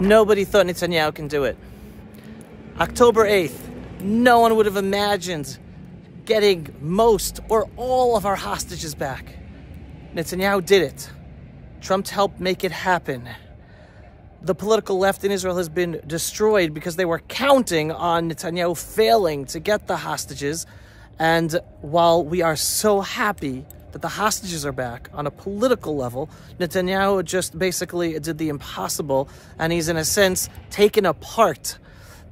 Nobody thought Netanyahu can do it. October 8th, no one would have imagined getting most or all of our hostages back. Netanyahu did it. Trump helped make it happen. The political left in Israel has been destroyed because they were counting on Netanyahu failing to get the hostages. And while we are so happy that the hostages are back on a political level, Netanyahu just basically did the impossible, and he's in a sense taken apart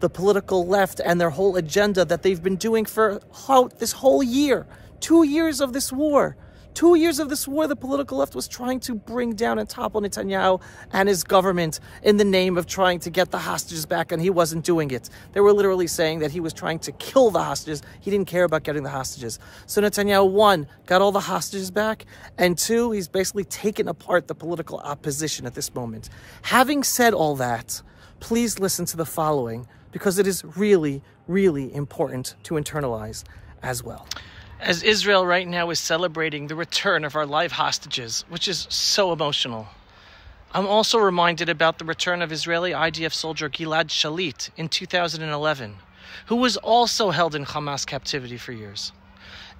the political left and their whole agenda that they've been doing for this whole year. 2 years of this war. 2 years of this war, the political left was trying to bring down and topple Netanyahu and his government in the name of trying to get the hostages back, and he wasn't doing it. They were literally saying that he was trying to kill the hostages. He didn't care about getting the hostages. So Netanyahu, one, got all the hostages back, and two, he's basically taken apart the political opposition at this moment. Having said all that, please listen to the following, because it is really, really important to internalize as well. As Israel right now is celebrating the return of our live hostages, which is so emotional, I'm also reminded about the return of Israeli IDF soldier Gilad Shalit in 2011, who was also held in Hamas captivity for years.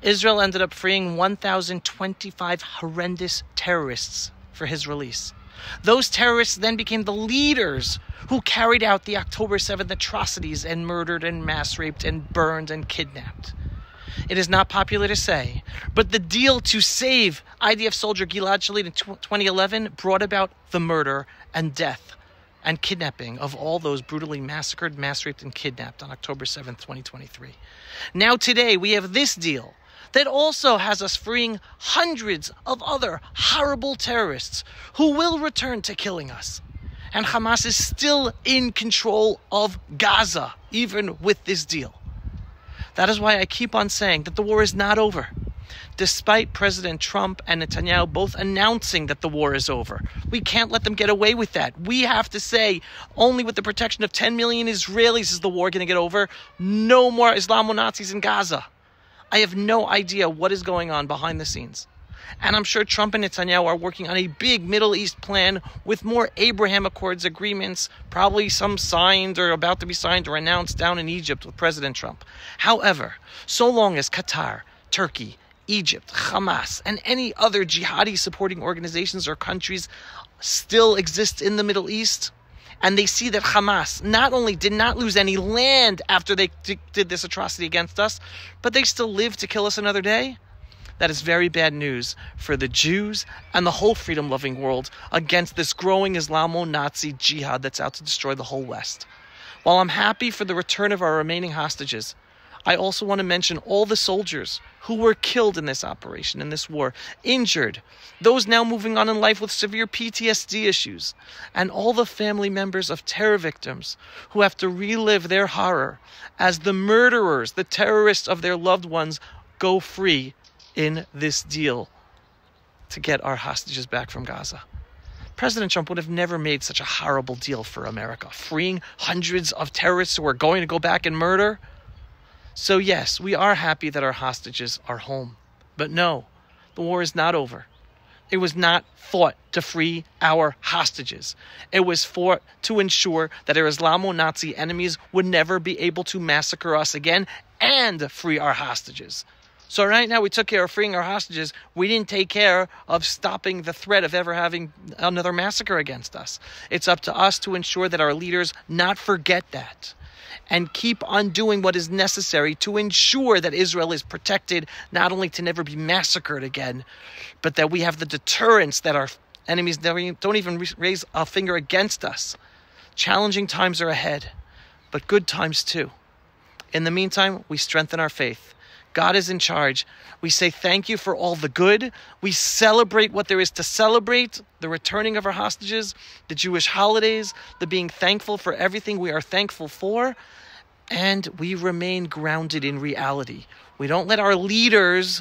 Israel ended up freeing 1,025 horrendous terrorists for his release. Those terrorists then became the leaders who carried out the October 7th atrocities and murdered and mass raped and burned and kidnapped. It is not popular to say, but the deal to save IDF soldier Gilad Shalit in 2011 brought about the murder and death and kidnapping of all those brutally massacred, mass raped, and kidnapped on October 7th, 2023. Now today we have this deal that also has us freeing hundreds of other horrible terrorists who will return to killing us. And Hamas is still in control of Gaza, even with this deal. That is why I keep on saying that the war is not over. Despite President Trump and Netanyahu both announcing that the war is over, we can't let them get away with that. We have to say, only with the protection of 10 million Israelis is the war going to get over. No more Islamo-Nazis in Gaza. I have no idea what is going on behind the scenes. And I'm sure Trump and Netanyahu are working on a big Middle East plan with more Abraham Accords agreements, probably some signed or about to be signed or announced down in Egypt with President Trump. However, so long as Qatar, Turkey, Egypt, Hamas, and any other jihadi supporting organizations or countries still exist in the Middle East, and they see that Hamas not only did not lose any land after they did this atrocity against us, but they still live to kill us another day, that is very bad news for the Jews and the whole freedom-loving world against this growing Islamo-Nazi jihad that's out to destroy the whole West. While I'm happy for the return of our remaining hostages, I also want to mention all the soldiers who were killed in this operation, in this war, injured, those now moving on in life with severe PTSD issues, and all the family members of terror victims who have to relive their horror as the murderers, the terrorists of their loved ones, go free in this deal to get our hostages back from Gaza. President Trump would have never made such a horrible deal for America, freeing hundreds of terrorists who are going to go back and murder. So yes, we are happy that our hostages are home. But no, the war is not over. It was not fought to free our hostages. It was fought to ensure that our Islamo-Nazi enemies would never be able to massacre us again and free our hostages. So right now we took care of freeing our hostages. We didn't take care of stopping the threat of ever having another massacre against us. It's up to us to ensure that our leaders not forget that and keep on doing what is necessary to ensure that Israel is protected, not only to never be massacred again, but that we have the deterrence that our enemies don't even raise a finger against us. Challenging times are ahead, but good times too. In the meantime, we strengthen our faith. God is in charge. We say thank you for all the good. We celebrate what there is to celebrate, the returning of our hostages, the Jewish holidays, the being thankful for everything we are thankful for, and we remain grounded in reality. We don't let our leaders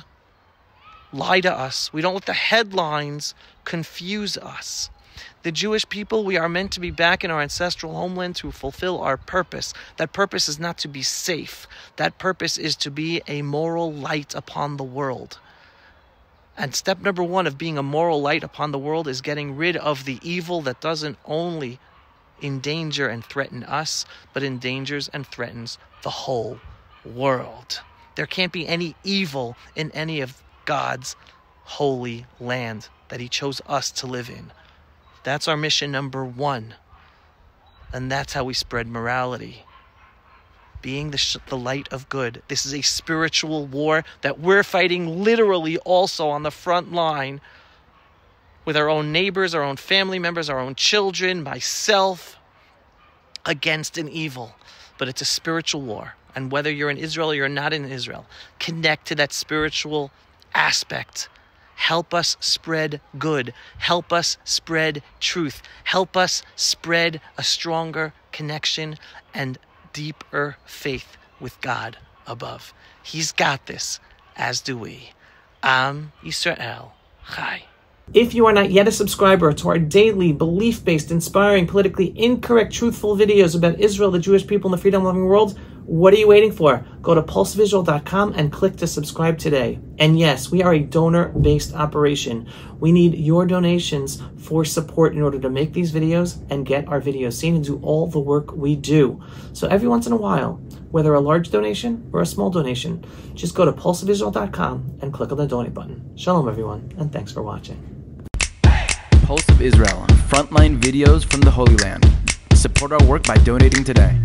lie to us. We don't let the headlines confuse us. The Jewish people, we are meant to be back in our ancestral homeland to fulfill our purpose. That purpose is not to be safe. That purpose is to be a moral light upon the world. And step number one of being a moral light upon the world is getting rid of the evil that doesn't only endanger and threaten us, but endangers and threatens the whole world. There can't be any evil in any of God's holy land that he chose us to live in. That's our mission number one. And that's how we spread morality. Being the light of good. This is a spiritual war that we're fighting literally also on the front line with our own neighbors, our own family members, our own children, myself, against an evil. But it's a spiritual war. And whether you're in Israel or you're not in Israel, connect to that spiritual aspect. Help us spread good. Help us spread truth. Help us spread a stronger connection and deeper faith with God above. He's got this, as do we. Am Yisrael Chai. If you are not yet a subscriber to our daily, belief-based, inspiring, politically incorrect, truthful videos about Israel, the Jewish people, and the freedom-loving world, what are you waiting for? Go to pulsevisual.com and click to subscribe today. And yes, we are a donor-based operation. We need your donations for support in order to make these videos and get our videos seen and do all the work we do. So every once in a while, whether a large donation or a small donation, just go to pulsevisual.com and click on the donate button. Shalom, everyone, and thanks for watching. Pulse of Israel, frontline videos from the Holy Land. Support our work by donating today.